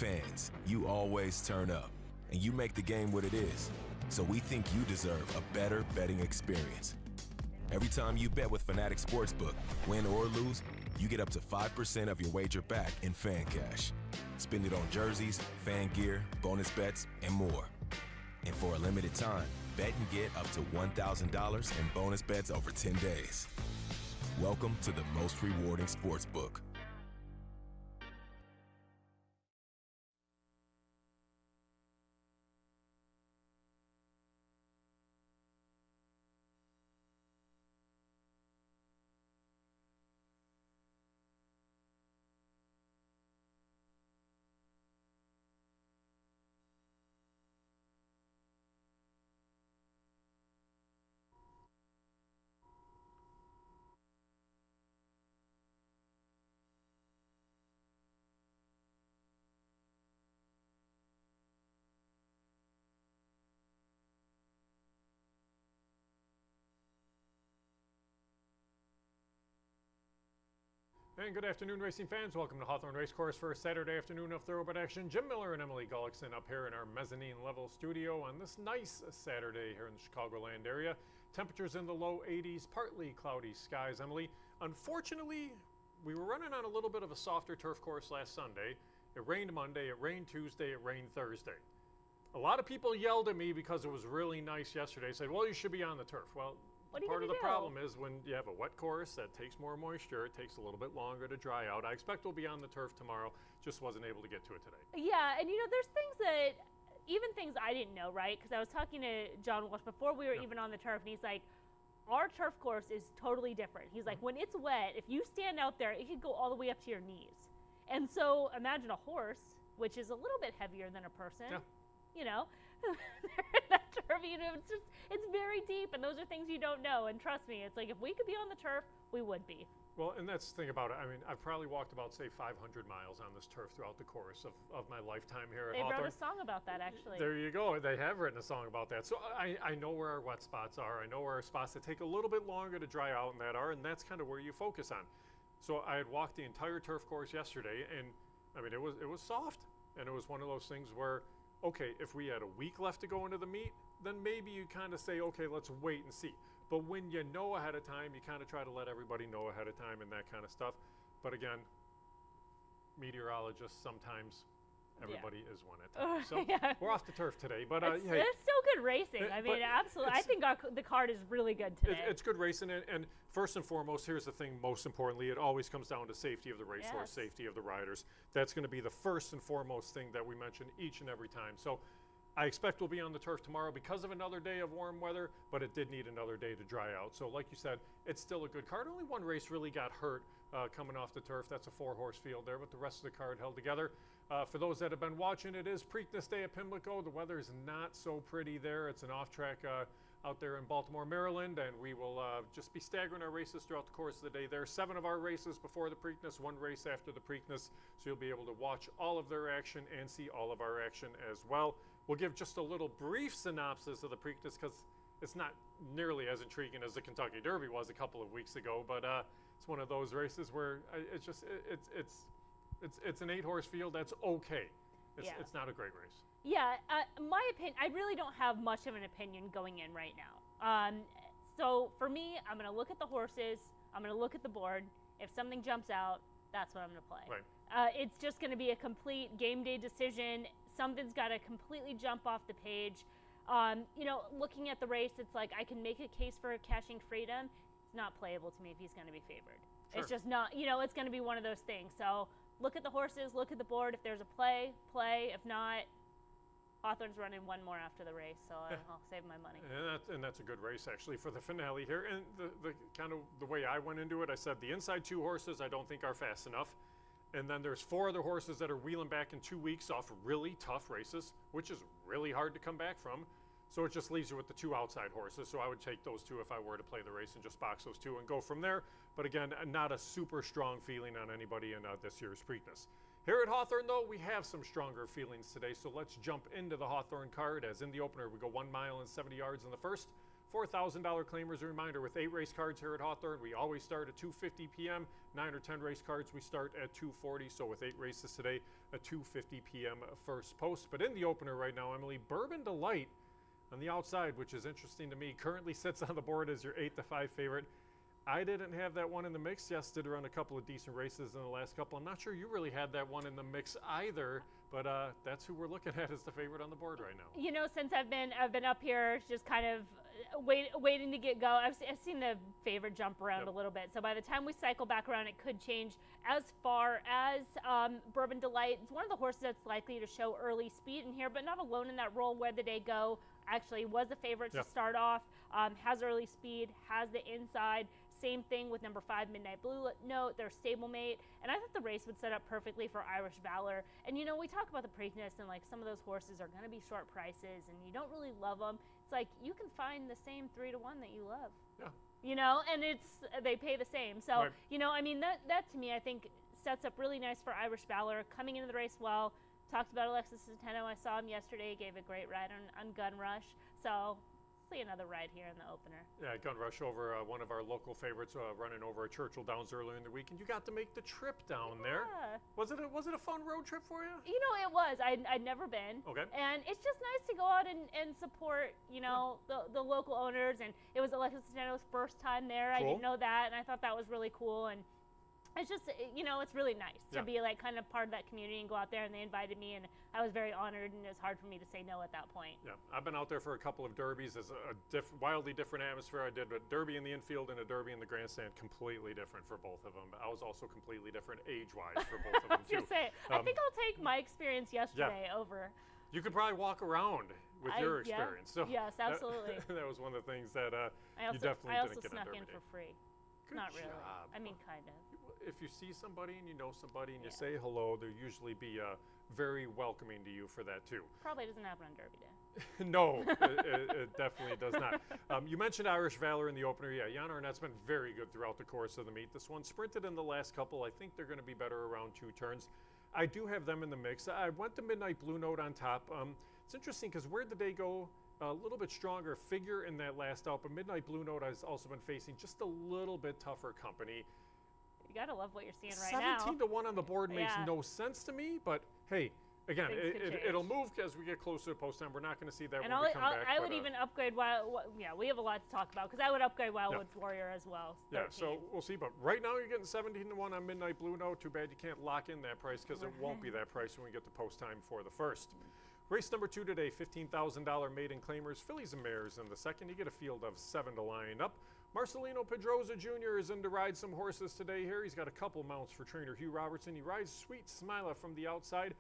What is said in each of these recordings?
Fans, you always turn up, and you make the game what it is. So we think you deserve a better betting experience. Every time you bet with Fanatic Sportsbook, win or lose, you get up to 5% of your wager back in fan cash. Spend it on jerseys, fan gear, bonus bets, and more. And for a limited time, bet and get up to $1,000 in bonus bets over 10 days. Welcome to the most rewarding sportsbook. And good afternoon, racing fans. Welcome to Hawthorne Racecourse for a Saturday afternoon of thoroughbred action. Jim Miller and Emily Gullikson up here in our mezzanine level studio on this nice Saturday here in the Chicagoland area. Temperatures in the low 80s, partly cloudy skies, Emily. Unfortunately, we were running on a little bit of a softer turf course last Sunday. It rained Monday, it rained Tuesday, it rained Thursday. A lot of people yelled at me because it was really nice yesterday, said, well, you should be on the turf. Well, part of the problem is when you have a wet course that takes more moisture, it takes a little bit longer to dry out. I expect we'll be on the turf tomorrow, just wasn't able to get to it today. Yeah, and there's things that, even things I didn't know, right? Because I was talking to John Walsh before we were even on the turf, and he's like, our turf course is totally different. He's like, when it's wet, if you stand out there, it could go all the way up to your knees. And so imagine a horse, which is a little bit heavier than a person. Yeah. They're in that turf, it's very deep, and those are things you don't know. And trust me, it's like if we could be on the turf, we would be. Well, and that's the thing about it. I mean, I've probably walked about, say, 500 miles on this turf throughout the course of my lifetime here at Hawthorne. They wrote a song about that, actually. There you go. They have written a song about that. So I know where our wet spots are. I know where our spots that take a little bit longer to dry out and that's kind of where you focus on. So I had walked the entire turf course yesterday, and I mean, it was soft, and it was one of those things where, okay, if we had a week left to go into the meet, then maybe you kind of say, okay, let's wait and see. But when you know ahead of time, you kind of try to let everybody know ahead of time and that kind of stuff. But again, meteorologists, sometimes everybody is one at times. So we're off the turf today. But it's still good racing. I mean, absolutely. I think the card is really good today. It's good racing. And first and foremost, here's the thing, most importantly, it always comes down to safety of the racehorse, safety of the riders. That's going to be the first and foremost thing that we mention each and every time. So I expect we'll be on the turf tomorrow because of another day of warm weather, but it did need another day to dry out. So like you said, it's still a good card. Only one race really got hurt coming off the turf. That's a 4-horse field there, but the rest of the card held together. For those that have been watching, it is Preakness Day at Pimlico. The weather is not so pretty there. It's an off-track out there in Baltimore, Maryland, and we will just be staggering our races throughout the course of the day there. 7 of our races before the Preakness, 1 race after the Preakness, so you'll be able to watch all of their action and see all of our action as well. We'll give just a little brief synopsis of the Preakness because it's not nearly as intriguing as the Kentucky Derby was a couple of weeks ago, but it's one of those races where it's an 8-horse field that's okay. It's not a great race. Yeah, my opinion, I really don't have much of an opinion going in right now. So for me, I'm going to look at the horses, I'm going to look at the board. If something jumps out, that's what I'm going to play. Right. It's just going to be a complete game day decision. Something's got to completely jump off the page. Looking at the race, it's like I can make a case for cashing Freedom. It's not playable to me if he's going to be favored. Sure. It's just not, it's going to be one of those things. So look at the horses, look at the board. If there's a play. If not, Hawthorne's running one more after the race, so I'll save my money. And that's a good race, actually, for the finale here. And the kind of the way I went into it, I said the inside 2 horses I don't think are fast enough. And then there's 4 other horses that are wheeling back in 2 weeks off really tough races, which is really hard to come back from. So it just leaves you with the 2 outside horses. So I would take those 2 if I were to play the race and just box those 2 and go from there. But again, not a super strong feeling on anybody in this year's Preakness. Here at Hawthorne, though, we have some stronger feelings today. So let's jump into the Hawthorne card. As in the opener, we go 1 mile and 70 yards in the first. $4,000 claimers. A reminder, with 8 race cards here at Hawthorne, we always start at 2:50 p.m. 9 or 10 race cards, we start at 2:40. So with 8 races today, a 2:50 p.m. first post. But in the opener right now, Emily, Bourbon Delight on the outside, which is interesting to me, currently sits on the board as your 8-5 favorite. I didn't have that one in the mix. Yes, did run a couple of decent races in the last couple. I'm not sure you really had that one in the mix either, but that's who we're looking at as the favorite on the board right now. You know, since I've been up here, just kind of waiting to get going. I've seen the favorite jump around a little bit. So by the time we cycle back around, it could change. As far as Bourbon Delight, it's one of the horses that's likely to show early speed in here, but not alone in that role. Where the day go actually was the favorite to start off. Has early speed, has the inside. Same thing with number 5, Midnight Blue Note, their stablemate. And I thought the race would set up perfectly for Irish Valor. And, you know, we talk about the Preakness and, like, some of those horses are going to be short prices and you don't really love them. It's like you can find the same 3-1 that you love. Yeah. You know, and they pay the same. So, you know, I mean, that to me, I think, sets up really nice for Irish Valor. Coming into the race well. Talked about Alexis Centeno. I saw him yesterday. Gave a great ride on Gun Rush. So, another ride here in the opener. Yeah, Gun Rush over one of our local favorites running over at Churchill Downs earlier in the week, and you got to make the trip down there. Was it a fun road trip for you? You know, it was. I'd never been. Okay. And it's just nice to go out and support, you know, the local owners. And it was Alexis Centeno's first time there. Cool. I didn't know that, and I thought that was really cool. And it's just, you know, it's really nice to be like kind of part of that community and go out there, and they invited me, and I was very honored, and it was hard for me to say no at that point. Yeah, I've been out there for a couple of derbies. It's a wildly different atmosphere. I did a derby in the infield and a derby in the grandstand, completely different for both of them. I was also completely different age-wise for both of them, too. I think I'll take my experience yesterday over. You could probably walk around with your experience. So yes, absolutely. That was one of the things that you definitely didn't get on Derby Day. I also snuck in for free. Good Not job. Really. I mean, kind of. If you see somebody and you know somebody and you say hello, they'll usually be very welcoming to you for that too. Probably doesn't happen on Derby Day. No, it definitely does not. You mentioned Irish Valor in the opener. Yeah, Jan Arnett's been very good throughout the course of the meet. This one sprinted in the last couple. I think they're going to be better around 2 turns. I do have them in the mix. I went to Midnight Blue Note on top. It's interesting because where did they go? A little bit stronger figure in that last out, but Midnight Blue Note has also been facing just a little bit tougher company. You gotta love what you're seeing right now. 17-1 on the board makes no sense to me, but hey, again, it'll move as we get closer to post time. We're not going to see that when we come back. I would even upgrade we have a lot to talk about because I would upgrade Wildwood's Warrior as well. 13. Yeah, so we'll see. But right now you're getting 17-1 on Midnight Blue Note. Too bad you can't lock in that price because it won't be that price when we get to post time for the first. Race number 2 today, $15,000 maiden claimers, fillies and mares in the second. You get a field of 7 to line up. Marcelino Pedroza Jr. is in to ride some horses today here. He's got a couple mounts for trainer Hugh Robertson. He rides Sweet Smiler from the outside.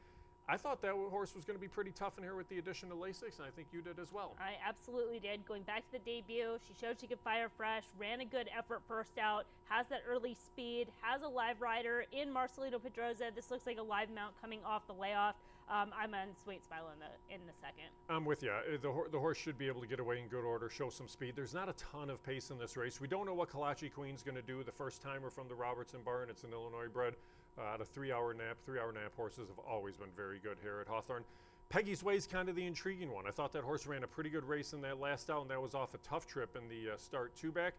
I thought that horse was going to be pretty tough in here with the addition of Lasix, and I think you did as well. I absolutely did. Going back to the debut, she showed she could fire fresh, ran a good effort first out, has that early speed, has a live rider in Marcelino Pedroza. This looks like a live mount coming off the layoff. I'm on Sweet Smile in the second. I'm with you. The horse should be able to get away in good order, show some speed. There's not a ton of pace in this race. We don't know what Kalachi Queen's going to do. The first timer from the Robertson barn. It's an Illinois bred. Out of 3-hour nap. 3-hour nap horses have always been very good here at Hawthorne. Peggy's Way's kind of the intriguing one. I thought that horse ran a pretty good race in that last out, and that was off a tough trip in the start 2-back.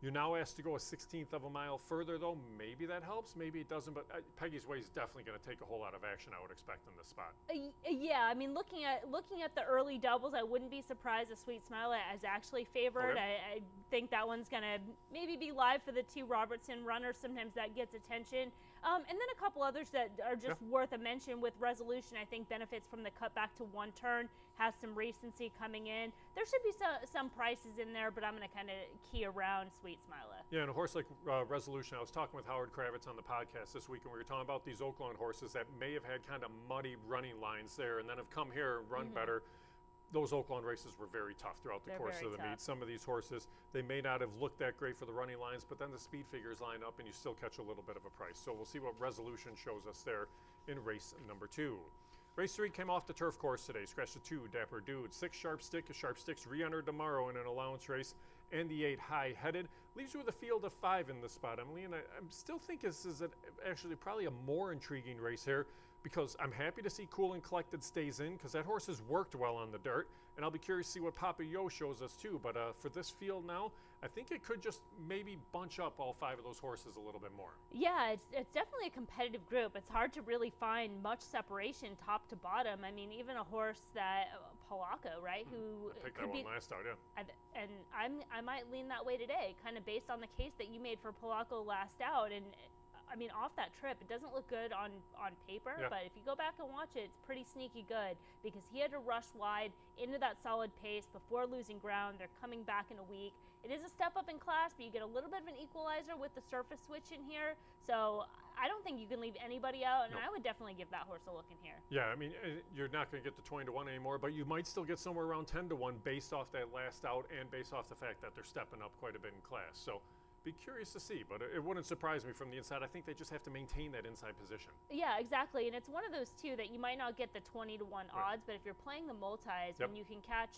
You're now asked to go a 16th of a mile further, though. Maybe that helps. Maybe it doesn't. But Peggy's Way is definitely going to take a whole lot of action, I would expect, in this spot. Yeah, I mean, looking at the early doubles, I wouldn't be surprised if Sweet Smile is actually favored. Okay. I think that one's going to maybe be live for the 2 Robertson runners. Sometimes that gets attention. And then a couple others that are just worth a mention with Resolution. I think benefits from the cut back to 1 turn, has some recency coming in. There should be some prices in there, but I'm going to kind of key around Sweet Smile. Yeah, and a horse like Resolution, I was talking with Howard Kravitz on the podcast this week, and we were talking about these Oaklawn horses that may have had kind of muddy running lines there and then have come here and run better. Those Oaklawn races were very tough throughout the course of the meet. Some of these horses, they may not have looked that great for the running lines, but then the speed figures line up and you still catch a little bit of a price. So we'll see what Resolution shows us there in race number 2. Race 3 came off the turf course today. Scratched the 2, Dapper Dude. 6, Sharp Stick. A Sharp Stick's re-entered tomorrow in an allowance race. And the 8, High Headed. Leaves you with a field of 5 in the spot, Emily. And I still think this is actually probably a more intriguing race here. because I'm happy to see Cool and Collected stays in because that horse has worked well on the dirt, and I'll be curious to see what Papa Yo shows us too. But for this field now, I think it could just maybe bunch up all 5 of those horses a little bit more. Yeah, it's definitely a competitive group. It's hard to really find much separation top to bottom. I mean, even a horse that Polacco, right, who I picked could that be, one last out, yeah. and I might lean that way today, kind of based on the case that you made for Polacco last out. And I mean, off that trip, it doesn't look good on paper, Yeah. but if you go back and watch it, it's pretty sneaky good because he had to rush wide into that solid pace before losing ground. They're coming back in a week. It is a step up in class, but you get a little bit of an equalizer with the surface switch in here. So I don't think you can leave anybody out, and No. I would definitely give that horse a look in here. Yeah, I mean, you're not going to get the 20-1 anymore, but you might still get somewhere around 10-1 based off that last out and based off the fact that they're stepping up quite a bit in class. So be curious to see, but it wouldn't surprise me from the inside. I think they just have to maintain that inside position. Yeah, exactly. And it's one of those too that you might not get the 20-1 odds, but if you're playing the multis, when you can catch,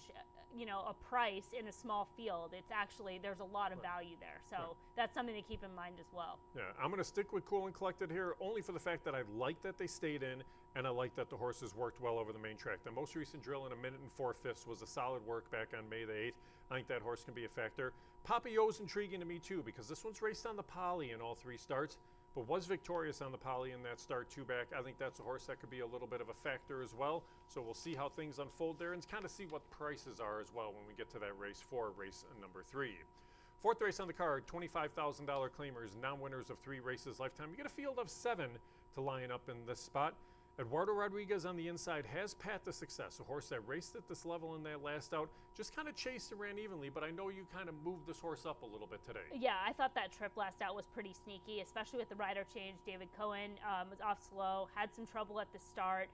a price in a small field, it's actually, there's a lot of value there. So that's something to keep in mind as well. Yeah, I'm going to stick with Cool and Collected here only for the fact that I like that they stayed in and I like that the horses worked well over the main track. The most recent drill in 1 minute and 4/5 was a solid work back on May the 8th. I think that horse can be a factor. Papa Yo's intriguing to me too because this one's raced on the Poly in all 3 starts, but was victorious on the Poly in that start 2 back. I think that's a horse that could be a little bit of a factor as well. So we'll see how things unfold there and kind of see what prices are as well when we get to that race 4, race number 3. 4th race on the card, $25,000 claimers, non-winners of 3 races lifetime. You get a field of 7 to line up in this spot. Eduardo Rodriguez on the inside has path to success, a horse that raced at this level in that last out, just kind of chased and ran evenly, but I know you kind of moved this horse up a little bit today. Yeah, I thought that trip last out was pretty sneaky, especially with the rider change. David Cohen was off slow, had some trouble at the start.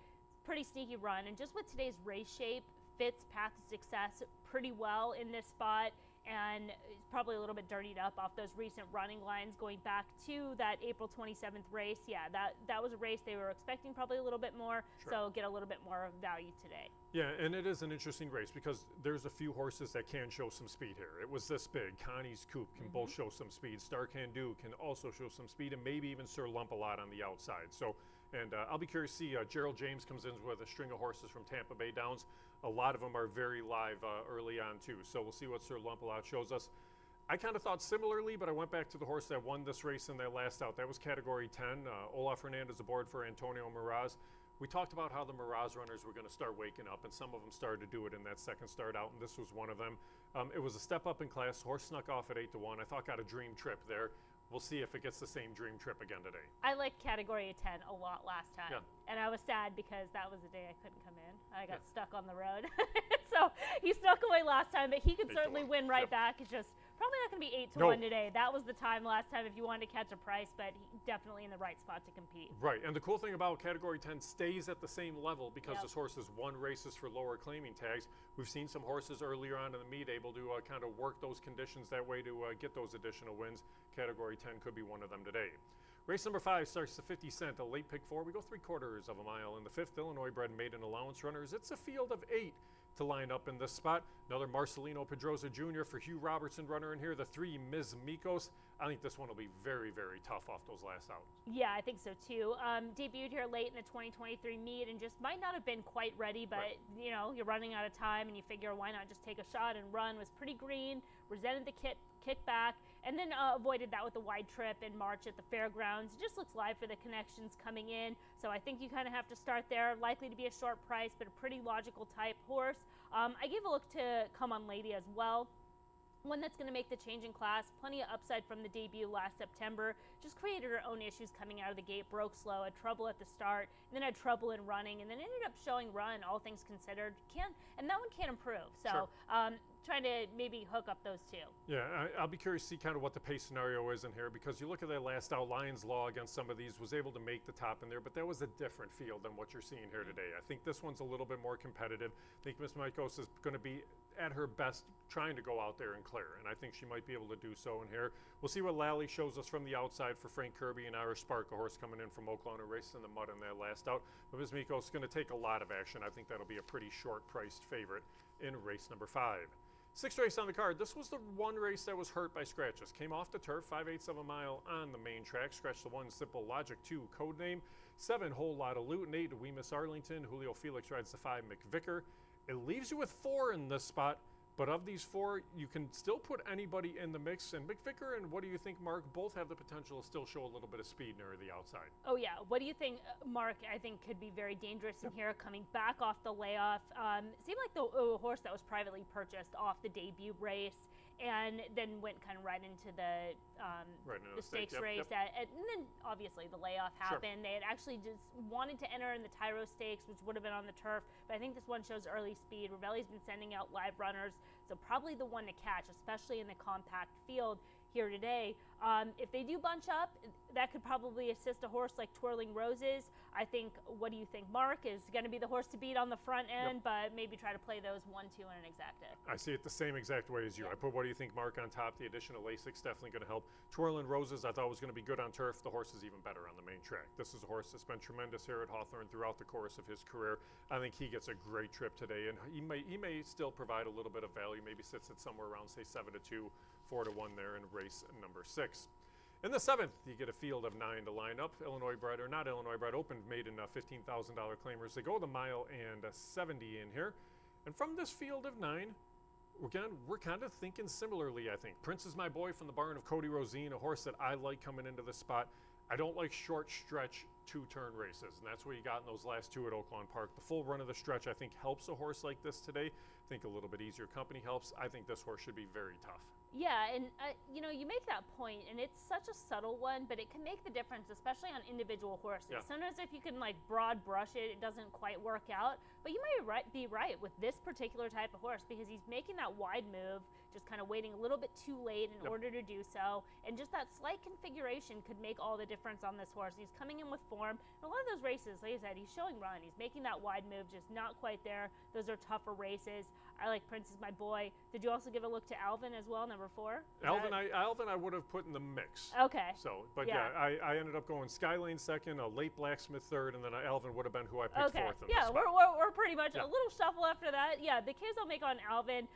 Pretty sneaky run, and just with today's race shape, fits path to success pretty well in this spot, and it's probably a little bit dirtied up off those recent running lines going back to that April 27th race. Yeah, that was a race they were expecting probably a little bit more, so get a little bit more value today. Yeah, and it is an interesting race because there's a few horses that can show some speed here. It was this big. Connie's Coupe can both show some speed. Star Can Do can also show some speed, and maybe even Sir Lump a lot on the outside. So, and I'll be curious to see Gerald James comes in with a string of horses from Tampa Bay Downs. A lot of them are very live early on too. So we'll see what Sir Lump a lot shows us. I kind of thought similarly, but I went back to the horse that won this race in that last out. That was category 10. Olaf Hernandez aboard for Antonio Miraz. We talked about how the Miraz runners were going to start waking up, and some of them started to do it in that second start out, and this was one of them. It was a step up in class. Horse snuck off at 8-1. I thought got a dream trip there. We'll see if it gets the same dream trip again today. I liked category 10 a lot last time. Yeah. And I was sad because that was the day I couldn't come in. I got stuck on the road. So he snuck away last time, but he could certainly win right back. It's just probably not going to be 8-1 today. That was the time last time if you wanted to catch a price, but definitely in the right spot to compete. Right, and the cool thing about category 10 stays at the same level because this horse has won races for lower claiming tags. We've seen some horses earlier on in the meet able to kind of work those conditions that way to get those additional wins. Category 10 could be one of them today. Race number 5 starts to 50 cent, a late pick 4. We go 3/4 of a mile in the 5th. Illinois bred maiden allowance runners. It's a field of 8 to line up in this spot. Another Marcelino Pedroza Jr. for Hugh Robertson runner in here. The 3 Ms. Mikos. I think this one will be very, very tough off those last outs. Yeah, I think so too. Debuted here late in the 2023 meet and just might not have been quite ready, but you know, you're running out of time and you figure why not just take a shot and run. Was pretty green, resented the kickback, and then avoided that with the wide trip in March at the fairgrounds. It just looks live for the connections coming in, so I think you kind of have to start there. Likely to be a short price, but a pretty logical type horse. I gave a look to Come On Lady as well. One that's going to make the change in class. Plenty of upside from the debut last September. Just created her own issues coming out of the gate. Broke slow, had trouble at the start, and then had trouble in running, and then ended up showing run, all things considered. And that one can improve. So trying to maybe hook up those two. Yeah, I'll be curious to see kind of what the pace scenario is in here because you look at that last out, Lions Law against some of these was able to make the top in there, but that was a different field than what you're seeing here today. I think this one's a little bit more competitive. I think Miss Mikos is going to be at her best trying to go out there and clear, and I think she might be able to do so in here. We'll see what Lally shows us from the outside for Frank Kirby and Irish Spark, a horse coming in from Oklahoma, raced in the mud in that last out. But Miss Mikos is going to take a lot of action. I think that'll be a pretty short-priced favorite in race number 5. 6th race on the card. This was the one race that was hurt by scratches. Came off the turf, 5/8 of a mile on the main track. Scratched the 1 Simple Logic 2 code name. 7, Whole Lot of Loot, and 8, We Miss Arlington. Julio Felix rides the 5, McVicker. It leaves you with 4 in this spot, but of these 4, you can still put anybody in the mix. And McVicker and what do you think, Mark, both have the potential to still show a little bit of speed near the outside. Oh, yeah. What do you think, Mark? I think could be very dangerous in here, coming back off the layoff. Seemed like the horse that was privately purchased off the debut race, and then went kind of right into the stakes race. And then obviously the layoff happened. They had actually just wanted to enter in the Tyro Stakes, which would have been on the turf, but I think this one shows early speed. Ravelli's been sending out live runners, so probably the one to catch, especially in the compact field here today. If they do bunch up, that could probably assist a horse like Twirling Roses. I think, what do you think, Mark, is going to be the horse to beat on the front end, but maybe try to play those 1, 2, and an exacta. I see it the same exact way as you. I put what do you think, Mark, on top. The addition of Lasix definitely going to help. Twirling Roses I thought was going to be good on turf. The horse is even better on the main track. This is a horse that's been tremendous here at Hawthorne throughout the course of his career. I think he gets a great trip today, and he may still provide a little bit of value. Maybe sits at somewhere around, say, 7-2, 4-1 there in race number 6. In the 7th, you get a field of 9 to line up. Illinois bred, or not Illinois bred, open maiden $15,000 claimers. They go the mile and 70 in here. And from this field of 9, we're kind of thinking similarly, I think. Prince is My Boy from the barn of Cody Rosine, a horse that I like coming into this spot. I don't like short stretch 2-turn races, and that's what you got in those last 2 at Oaklawn Park. The full run of the stretch, I think, helps a horse like this today. I think a little bit easier company helps. I think this horse should be very tough. Yeah, and you know, you make that point, and it's such a subtle one, but it can make the difference, especially on individual horses. Yeah. Sometimes if you can like broad brush it, it doesn't quite work out. But you may be right with this particular type of horse, because he's making that wide move, just kind of waiting a little bit too late in order to do so, and just that slight configuration could make all the difference on this horse. He's coming in with form. And a lot of those races, like I said, he's showing run. He's making that wide move, just not quite there. Those are tougher races. I like Prince is My Boy. Did you also give a look to Alvin as well, number 4? Alvin I would have put in the mix. Okay. So, but I ended up going Skylane second, a late Blacksmith third, and then Alvin would have been who I picked fourth in this spot. We're pretty much a little shuffle after that. Yeah, the kids I'll make on Alvin,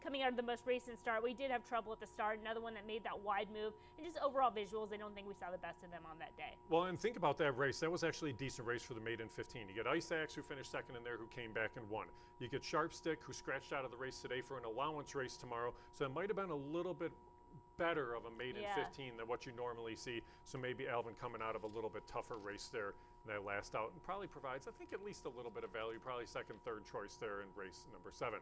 coming out of the most recent start, we did have trouble at the start. Another one that made that wide move, and just overall visuals, I don't think we saw the best of them on that day. Well, and think about that race. That was actually a decent race for the maiden 15. You get Ice Axe, who finished second in there, who came back and won. You get Sharp Stick, who scratched out of the race today for an allowance race tomorrow. So it might have been a little bit better of a maiden 15 than what you normally see. So maybe Alvin coming out of a little bit tougher race there in that last out, and probably provides, I think, at least a little bit of value, probably second, third choice there in race number 7.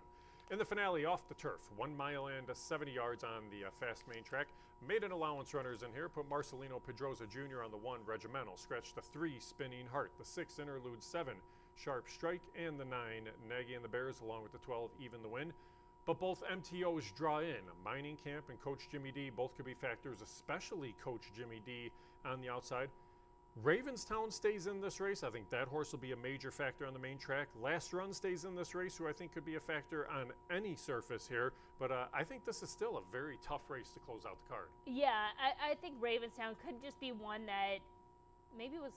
In the finale, off the turf, 1 mile and 70 yards on the fast main track. Maiden allowance runners in here. Put Marcelino Pedroza Jr. on the 1, Regimental. Scratch the 3, Spinning Heart. The 6, Interlude 7, Sharp Strike. And the 9, Nagy and the Bears, along with the 12, Even the Win. But both MTOs draw in. Mining Camp and Coach Jimmy D both could be factors, especially Coach Jimmy D on the outside. Ravenstown stays in this race. I think that horse will be a major factor on the main track. Last Run stays in this race, who I think could be a factor on any surface here. But I think this is still a very tough race to close out the card. Yeah, I think Ravenstown could just be one that maybe was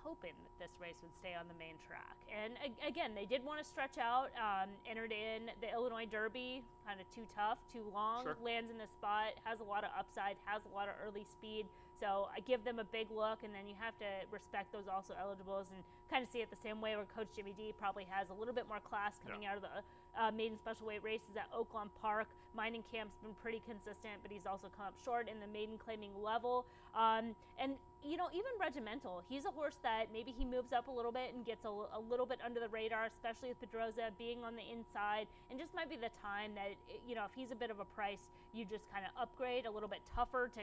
hoping that this race would stay on the main track. And again, they did want to stretch out, entered in the Illinois Derby, kind of too tough, too long, lands in the spot, has a lot of upside, has a lot of early speed. So I give them a big look, and then you have to respect those also eligibles and kind of see it the same way where Coach Jimmy D probably has a little bit more class coming out of the maiden special weight races at Oaklawn Park. Mining Camp's been pretty consistent, but he's also come up short in the maiden claiming level. And, you know, even Regimental, he's a horse that maybe he moves up a little bit and gets a little bit under the radar, especially with Pedroza being on the inside. And just might be the time that, you know, if he's a bit of a price, you just kind of upgrade a little bit tougher to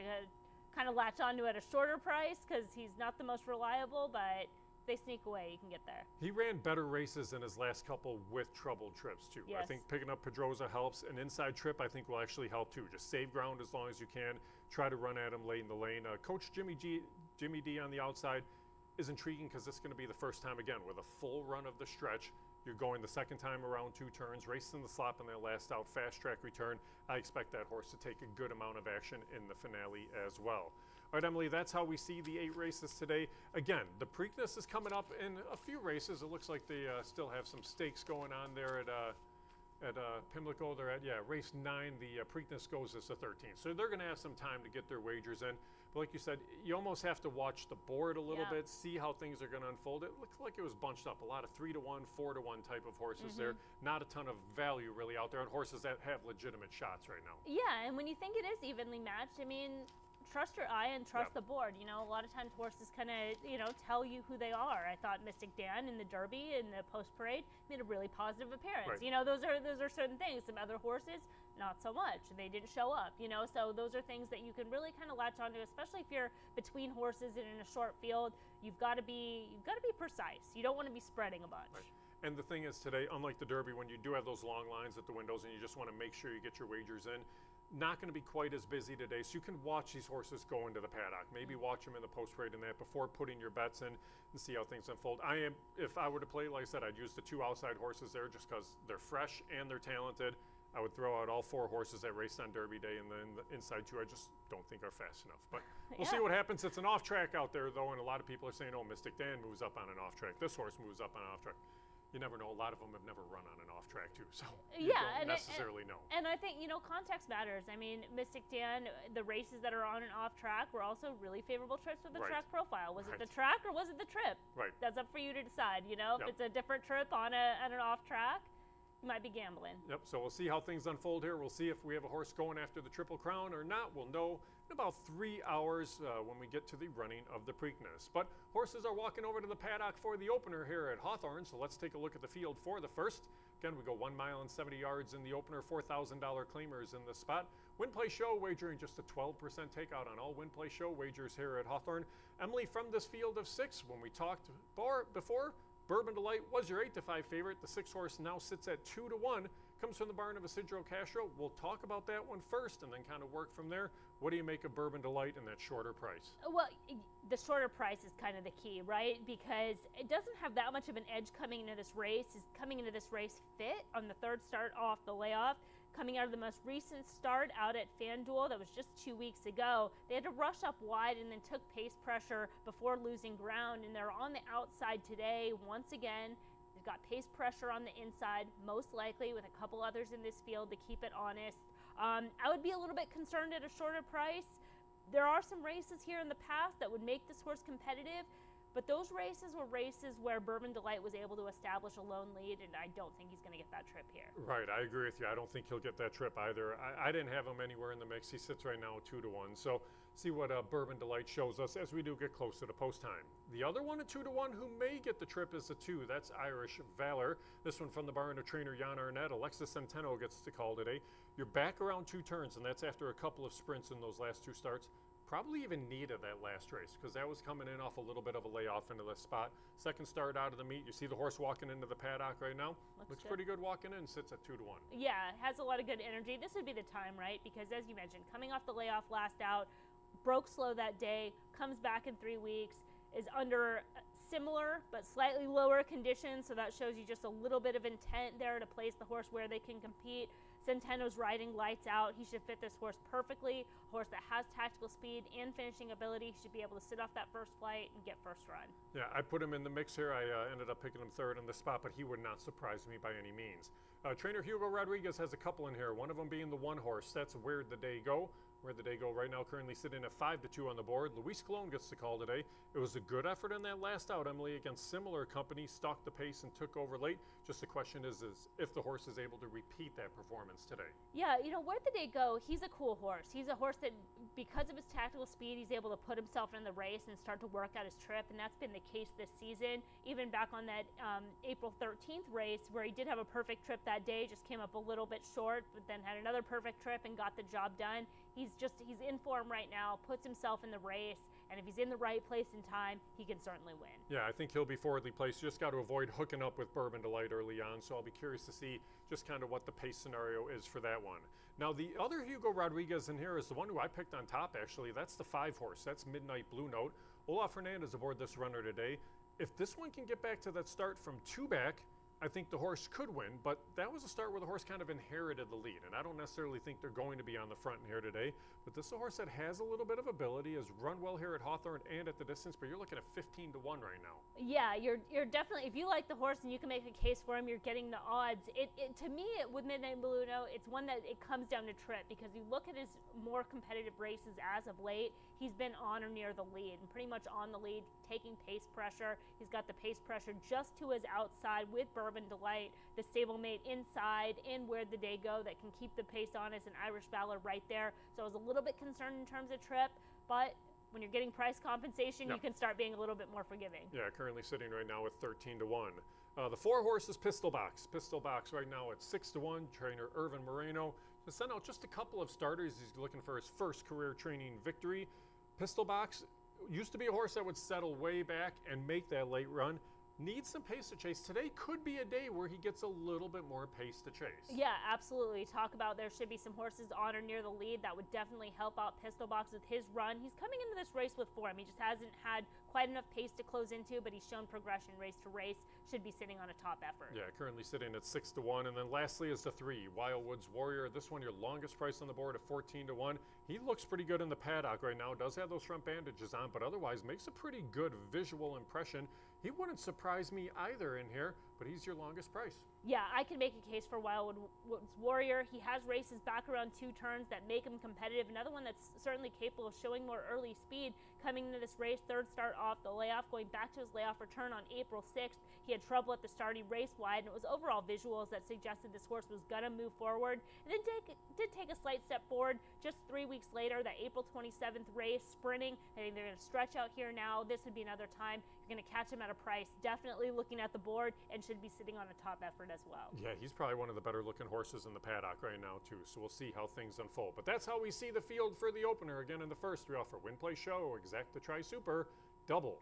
kind of latch onto at a shorter price, because he's not the most reliable, but if they sneak away, you can get there. He ran better races in his last couple with troubled trips too. I think picking up Pedroza helps. An inside trip I think will actually help too. Just save ground as long as you can. Try to run at him late in the lane. Coach Jimmy D on the outside is intriguing, because this is going to be the first time again with a full run of the stretch. You're going the second time around 2 turns, racing the slop in their last out, fast track return. I expect that horse to take a good amount of action in the finale as well. All right, Emily, that's how we see the 8 races today. Again, the Preakness is coming up in a few races. It looks like they still have some stakes going on there at Pimlico. They're at, race 9. The Preakness goes as the 13th. So they're going to have some time to get their wagers in. But like you said, you almost have to watch the board a little Yeah. bit, see how things are going to unfold. It looked like it was bunched up. A lot of 3-to-1, 4-to-1 type of horses there. Not a ton of value really out there, and horses that have legitimate shots right now. Yeah, and when you think it is evenly matched, I mean, trust your eye and trust the board. You know, a lot of times horses kind of, tell you who they are. I thought Mystic Dan in the Derby and the post parade made a really positive appearance. Right. You know, those are certain things. Some other horses, not so much. They didn't show up. You know, so those are things that you can really kind of latch onto, especially if you're between horses and in a short field. You've got to be precise. You don't want to be spreading a bunch. Right. And the thing is today, unlike the Derby, when you do have those long lines at the windows and you just want to make sure you get your wagers in, not going to be quite as busy today. So you can watch these horses go into the paddock. Maybe watch them in the post parade and that before putting your bets in and see how things unfold. If I were to play, like I said, I'd use the 2 outside horses there just because they're fresh and they're talented. I would throw out all 4 horses that raced on Derby Day, and then the inside 2 I just don't think are fast enough. But we'll see what happens. It's an off track out there though, and a lot of people are saying, oh, Mystic Dan moves up on an off track. This horse moves up on an off track. You never know. A lot of them have never run on an off track too, so you don't necessarily know. And I think, context matters. I mean, Mystic Dan, the races that are on and off track were also really favorable trips with the track profile. Was it the track or was it the trip? Right. That's up for you to decide. If it's a different trip on an off track, you might be gambling. Yep, so we'll see how things unfold here. We'll see if we have a horse going after the Triple Crown or not. We'll know in about 3 hours when we get to the running of the Preakness. But horses are walking over to the paddock for the opener here at Hawthorne, so let's take a look at the field for the first. Again, we go 1 mile and 70 yards in the opener, $4,000 claimers in the spot. Win Play Show wagering just a 12% takeout on all Win Play Show wagers here at Hawthorne. Emily, from this field of 6, when we talked before, Bourbon Delight was your 8-5 favorite. The 6 horse now sits at 2-1. Comes from the barn of Isidro Castro. We'll talk about that one first and then kind of work from there. What do you make of Bourbon Delight and that shorter price? Well, the shorter price is kind of the key, right? Because it doesn't have that much of an edge coming into this race. Is coming into this race fit on the 3rd start off the layoff. Coming out of the most recent start out at FanDuel, that was just 2 weeks ago, they had to rush up wide and then took pace pressure before losing ground, and they're on the outside today once again. They've got pace pressure on the inside, most likely with a couple others in this field to keep it honest. I would be a little bit concerned at a shorter price. There are some races here in the past that would make this horse competitive, but those races were races where Bourbon Delight was able to establish a lone lead, and I don't think he's going to get that trip here. Right, I agree with you. I don't think he'll get that trip either. I didn't have him anywhere in the mix. He sits right now at 2-1. So see what Bourbon Delight shows us as we do get close to the post time. The other one at 2-1 who may get the trip is a 2. That's Irish Valor. This one from the barn of trainer Jan Arnett. Alexis Centeno gets the call today. You're back around 2 turns, and that's after a couple of sprints in those last 2 starts. Probably even needed that last race because that was coming in off a little bit of a layoff into the spot. Second start out of the meet. You see the horse walking into the paddock right now. Looks pretty good walking in. Sits at 2-1. Yeah, has a lot of good energy. This would be the time, right? Because as you mentioned, coming off the layoff last out, broke slow that day, comes back in 3 weeks, is under similar but slightly lower conditions. So that shows you just a little bit of intent there to place the horse where they can compete. Centeno's riding lights out. He should fit this horse perfectly. A horse that has tactical speed and finishing ability. He should be able to sit off that first flight and get first run. Yeah, I put him in the mix here. I ended up picking him 3rd in the spot, but he would not surprise me by any means. Trainer Hugo Rodriguez has a couple in here, one of them being the 1 horse. That's Where'd the Day Go? Where'd the Day Go right now, currently sitting at 5-2 on the board. Luis Colon gets the call today. It was a good effort in that last out, Emily, against similar company, stalked the pace and took over late. Just the question is if the horse is able to repeat that performance today. Yeah, Where'd the Day Go? He's a cool horse. He's a horse that, because of his tactical speed, he's able to put himself in the race and start to work out his trip, and that's been the case this season. Even back on that April 13th race where he did have a perfect trip that day, just came up a little bit short, but then had another perfect trip and got the job done. He's in form right now, puts himself in the race, and if he's in the right place and time, he can certainly win. Yeah, I think he'll be forwardly placed. You just got to avoid hooking up with Bourbon Delight early on, so I'll be curious to see just kind of what the pace scenario is for that one. Now, the other Hugo Rodriguez in here is the one who I picked on top, actually. That's the 5 horse. That's Midnight Blue Note. Olaf Hernandez aboard this runner today. If this one can get back to that start from 2 back, I think the horse could win, but that was a start where the horse kind of inherited the lead, and I don't necessarily think they're going to be on the front here today, but this is a horse that has a little bit of ability, has run well here at Hawthorne and at the distance, but you're looking at 15 to 1 right now. Yeah, you're definitely, if you like the horse and you can make a case for him, you're getting the odds. To me, with Midnight Balloon, it's one that it comes down to trip, because you look at his more competitive races as of late, he's been on or near the lead, and pretty much on the lead, taking pace pressure. He's got the pace pressure just to his outside with Bourbon Delight, the stablemate inside in Where'd the Day Go that can keep the pace on us, and Irish Valor right there. So I was a little bit concerned in terms of trip, but when you're getting price compensation, you can start being a little bit more forgiving. Yeah, currently sitting right now with 13 to 1. The 4 horses Pistol Box. Pistol Box right now at 6 to 1. Trainer Irvin Moreno to send out just a couple of starters. He's looking for his first career training victory. Pistol Box used to be a horse that would settle way back and make that late run. Needs some pace to chase. Today could be a day where he gets a little bit more pace to chase. Yeah, absolutely. Talk about there should be some horses on or near the lead that would definitely help out Pistol Box with his run. He's coming into this race with form. He just hasn't had quite enough pace to close into, but he's shown progression race to race. Should be sitting on a top effort. Yeah, currently sitting at 6 to 1. And then lastly is the 3, Wildwoods Warrior. This one, your longest price on the board at 14 to 1. He looks pretty good in the paddock right now. Does have those front bandages on, but otherwise makes a pretty good visual impression. He wouldn't surprise me either in here, but he's your longest price. Yeah, I can make a case for Wildwood Warrior. He has races back around 2 turns that make him competitive. Another one that's certainly capable of showing more early speed coming into this race. 3rd start off the layoff, going back to his layoff return on April 6th. He had trouble at the start. He raced wide, and it was overall visuals that suggested this horse was going to move forward. And then did take a slight step forward just 3 weeks later, that April 27th race, sprinting. I think they're going to stretch out here now. This would be another time you're going to catch him at a price. Definitely looking at the board and should be sitting on a top effort as well. Yeah, he's probably one of the better looking horses in the paddock right now too, so we'll see how things unfold. But that's how we see the field for the opener. Again, in the first, we offer win, play, show, exact the tri-super, double,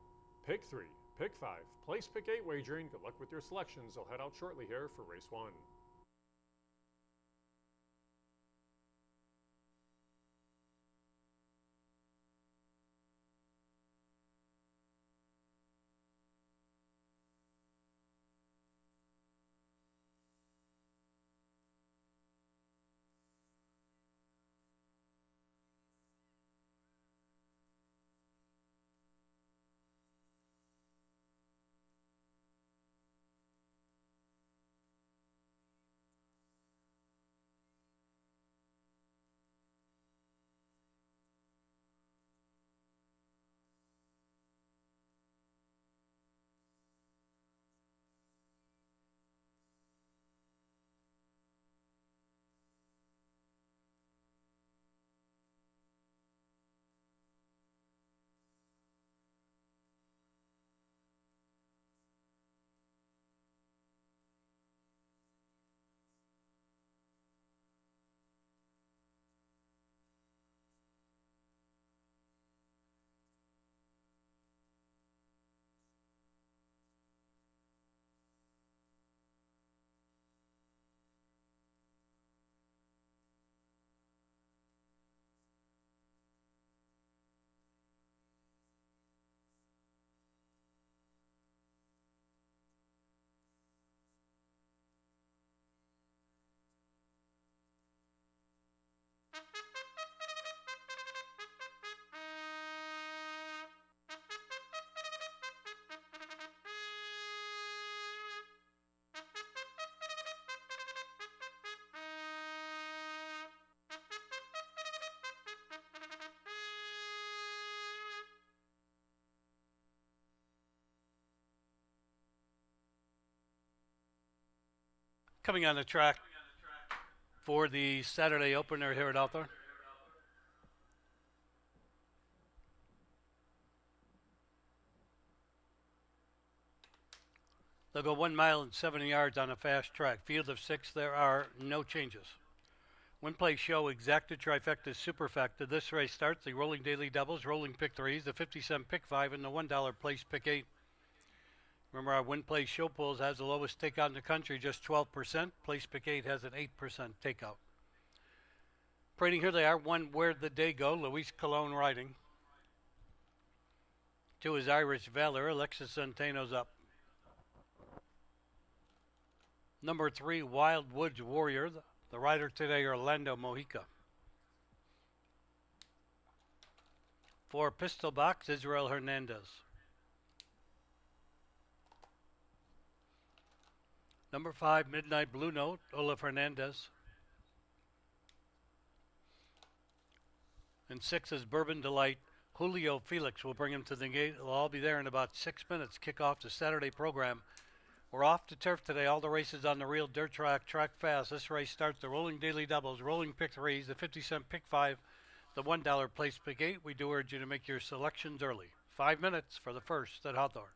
pick 3, pick 5, place pick 8 wagering. Good luck with your selections. I'll head out shortly here for race 1. Coming on the track for the Saturday opener here at Hawthorne. They'll go 1 mile and 70 yards on a fast track. Field of 6, there are no changes. Win, play, show, exacta, trifecta, superfecta. This race starts the rolling daily doubles, rolling pick 3s, the 50-cent pick 5, and the $1 place pick 8. Remember, our win, play, show pools has the lowest takeout in the country, just 12%. Place pick 8 has an 8% takeout. Parading here they are. 1, Where'd the Day Go? Luis Colon riding. 2 is Irish Valor. Alexis Centeno's up. Number 3, Wild Woods Warrior. The rider today, Orlando Mojica. 4, Pistol Box, Israel Hernandez. Number 5, Midnight Blue Note, Olaf Hernandez. And 6 is Bourbon Delight. Julio Felix will bring him to the gate. They'll all be there in about 6 minutes. Kick off the Saturday program. We're off to turf today. All the races on the real dirt track, track fast. This race starts the rolling daily doubles, rolling pick threes, the 50-cent pick 5, the $1 place pick 8. We do urge you to make your selections early. 5 minutes for the first at Hawthorne.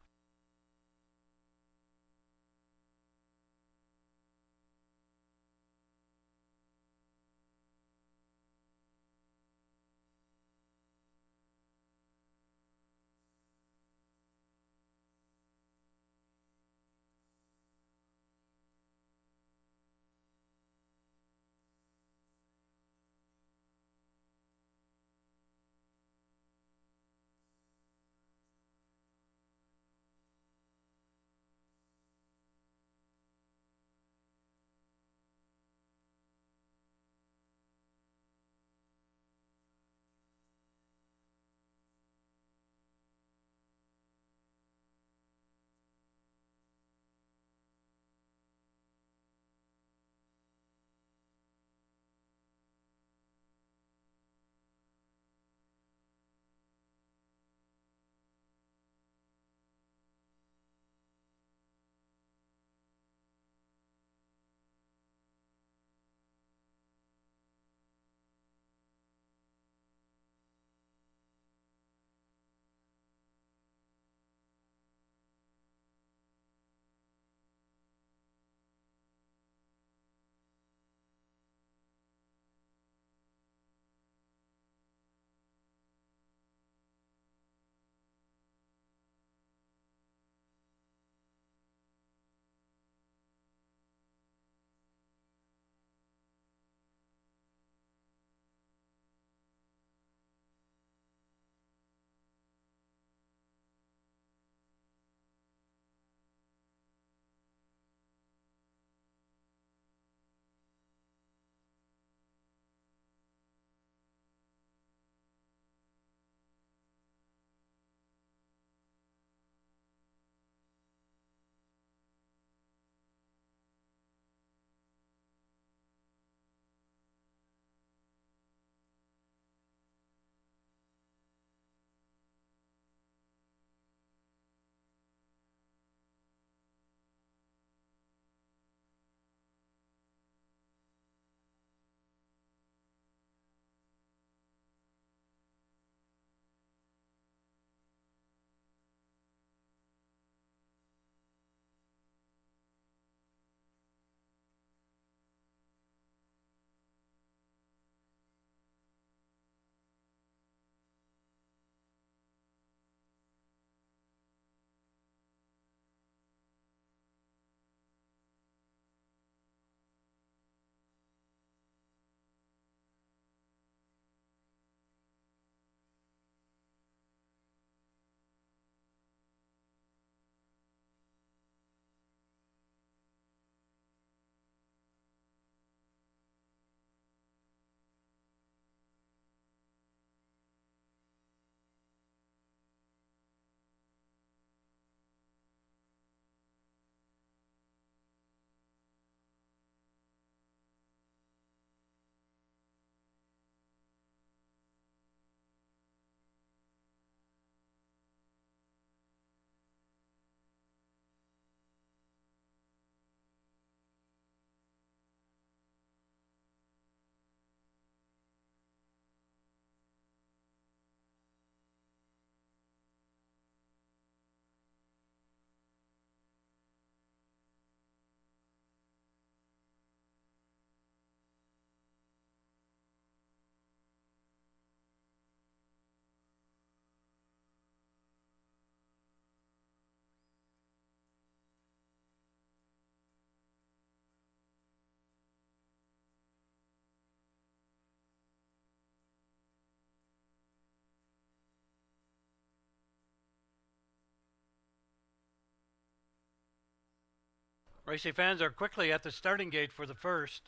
Racing fans are quickly at the starting gate for the first.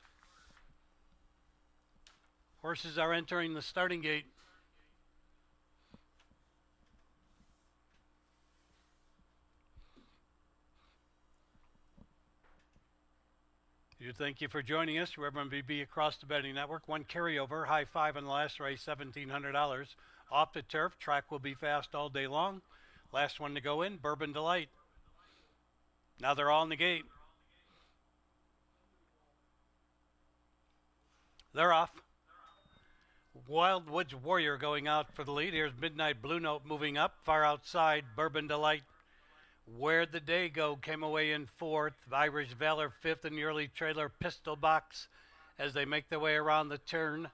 Horses are entering the starting gate. Thank you for joining us. Reverend BB across the betting network. One carryover, high five in the last race, $1,700. Off the turf, track will be fast all day long. Last one to go in, Bourbon Delight. Now they're all in the gate. They're off. Wild Woods Warrior going out for the lead. Here's Midnight Blue Note moving up. Far outside, Bourbon Delight. Where'd the Day Go came away in fourth. Irish Valor fifth in the early trailer. Pistol Box as they make their way around the turn.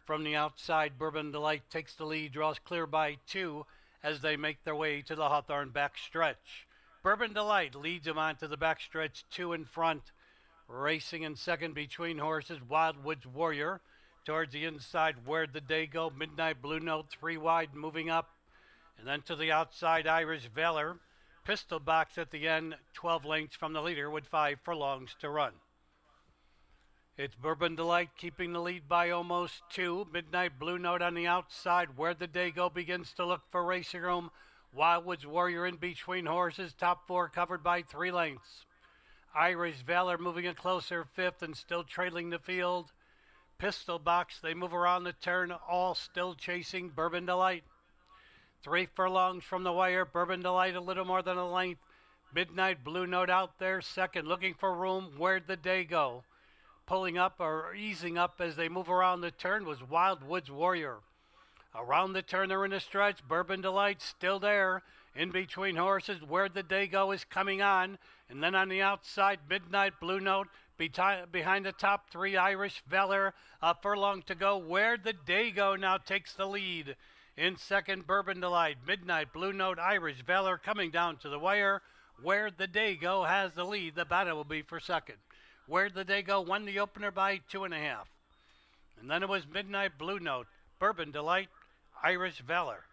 From the outside, Bourbon Delight takes the lead, draws clear by two as they make their way to the Hawthorne backstretch. Bourbon Delight leads them onto the backstretch, two in front. Racing in second between horses, Wild Woods Warrior. Towards the inside, Where'd the Day Go? Midnight Blue Note, three wide, moving up. And then to the outside, Irish Valor. Pistol Box at the end, 12 lengths from the leader with 5 furlongs to run. It's Bourbon Delight keeping the lead by almost 2. Midnight Blue Note on the outside. Where'd the Day Go begins to look for racing room. Wild Woods Warrior in between horses. Top 4 covered by 3 lengths. Irish Valor moving it closer, 5th and still trailing the field. Pistol Box, they move around the turn, all still chasing Bourbon Delight. 3 furlongs from the wire, Bourbon Delight a little more than a length. Midnight Blue Note out there, second, looking for room. Where'd the Day Go? Pulling up or easing up as they move around the turn was Wild Woods Warrior. Around the turn, they're in a stretch. Bourbon Delight still there. In between horses, Where'd the Day Go is coming on. And then on the outside, Midnight Blue Note. Behind the top 3, Irish Valor. A furlong to go. Where'd the Day Go now takes the lead. In second, Bourbon Delight. Midnight Blue Note, Irish Valor coming down to the wire. Where'd the Day Go has the lead. The battle will be for second. Where'd the Day Go won the opener by 2.5. And then it was Midnight Blue Note, Bourbon Delight, Irish Valor.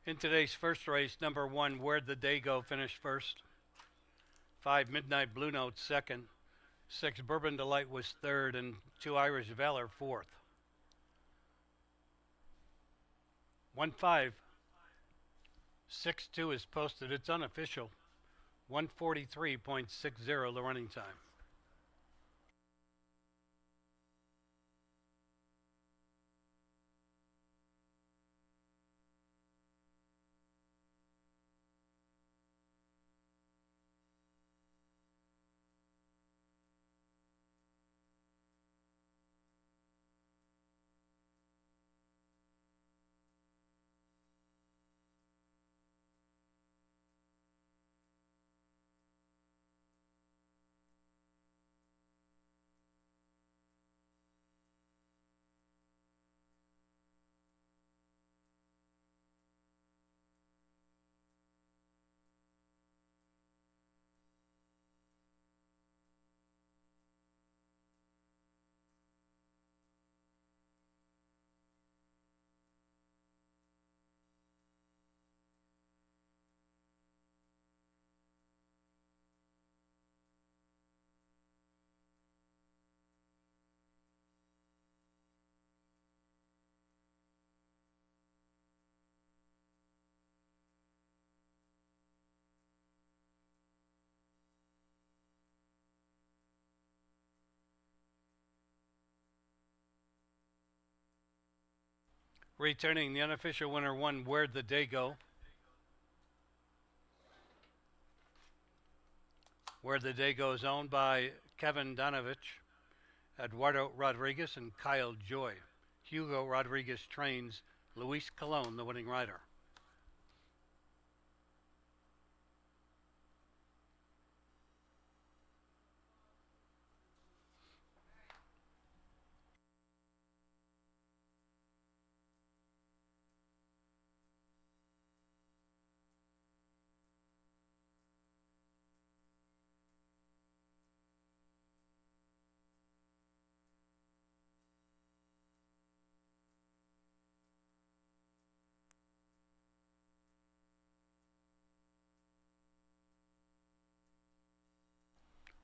In today's first race, number 1, Where'd the Day Go finished first. 5, Midnight Blue Note second. 6, Bourbon Delight was third, and 2, Irish Valor fourth. 1-5. 6-2 is posted. It's unofficial. 1:43.60 the running time. Returning the unofficial winner, one Where'd the Day Go? Where'd the Day Go is owned by Kevin Donovich, Eduardo Rodriguez, and Kyle Joy. Hugo Rodriguez trains Luis Colon, the winning rider.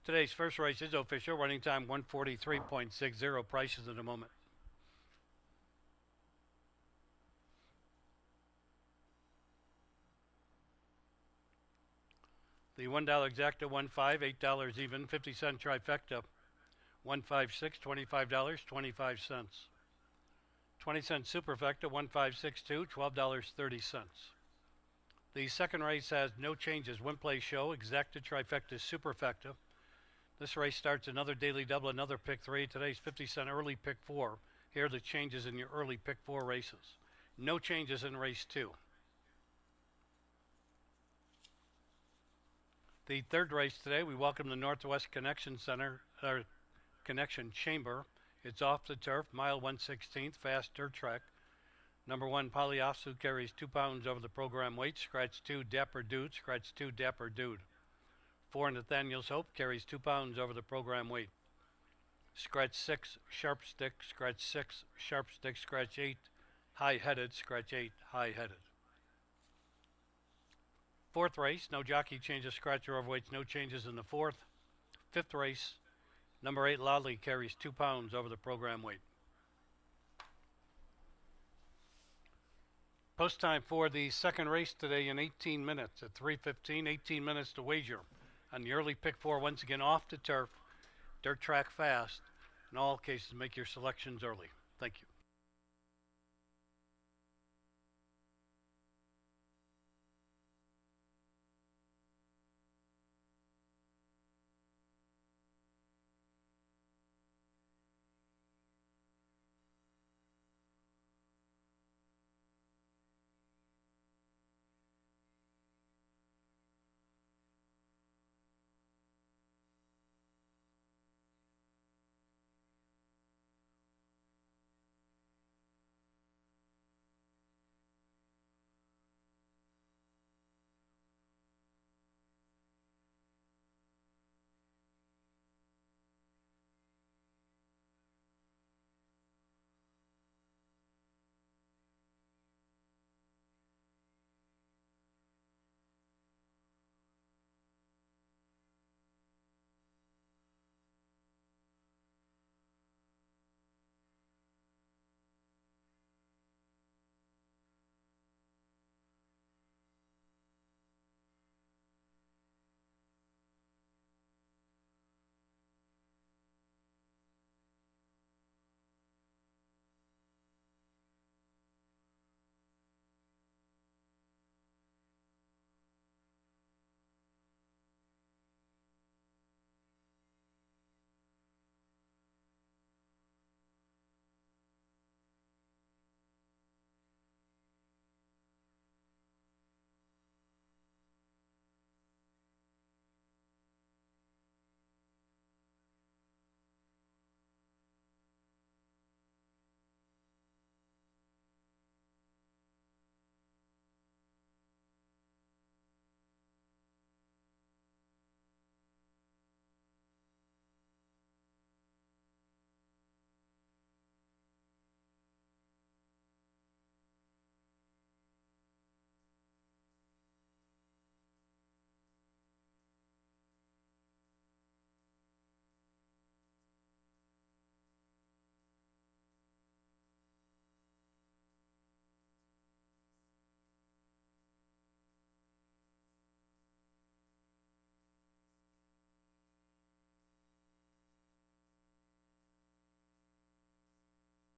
Today's first race is official, running time 1:43.60. Prices in a moment. The $1 exacta, 1.5, $8 even, 50-cent trifecta, 1.56, $25, 25 cents. 20-cent superfecta, 1.562, $12.30. The second race has no changes. Win play show, exacta trifecta superfecta. This race starts another daily double, another pick 3. Today's 50-cent early pick 4. Here are the changes in your early pick 4 races. No changes in race 2. The third race today, we welcome the Northwest Connection Center, Connection Chamber. It's off the turf, mile 1/16, fast dirt track. Number 1, Polyasu carries 2 pounds over the program weight. Scratch 2, Dapper Dude. Scratch 2, Dapper Dude. 4, Nathaniel's Hope carries 2 pounds over the program weight. Scratch 6, Sharp Stick. Scratch 6, Sharp Stick. Scratch 8, High Headed. Scratch 8, High Headed. Fourth race, no jockey changes, scratcher overweights, no changes in the fourth. Fifth race, number 8, Lolly carries 2 pounds over the program weight. Post time for the second race today in 18 minutes at 3:15, 18 minutes to wager. On the early pick 4, once again off the turf, dirt track fast. In all cases, make your selections early. Thank you.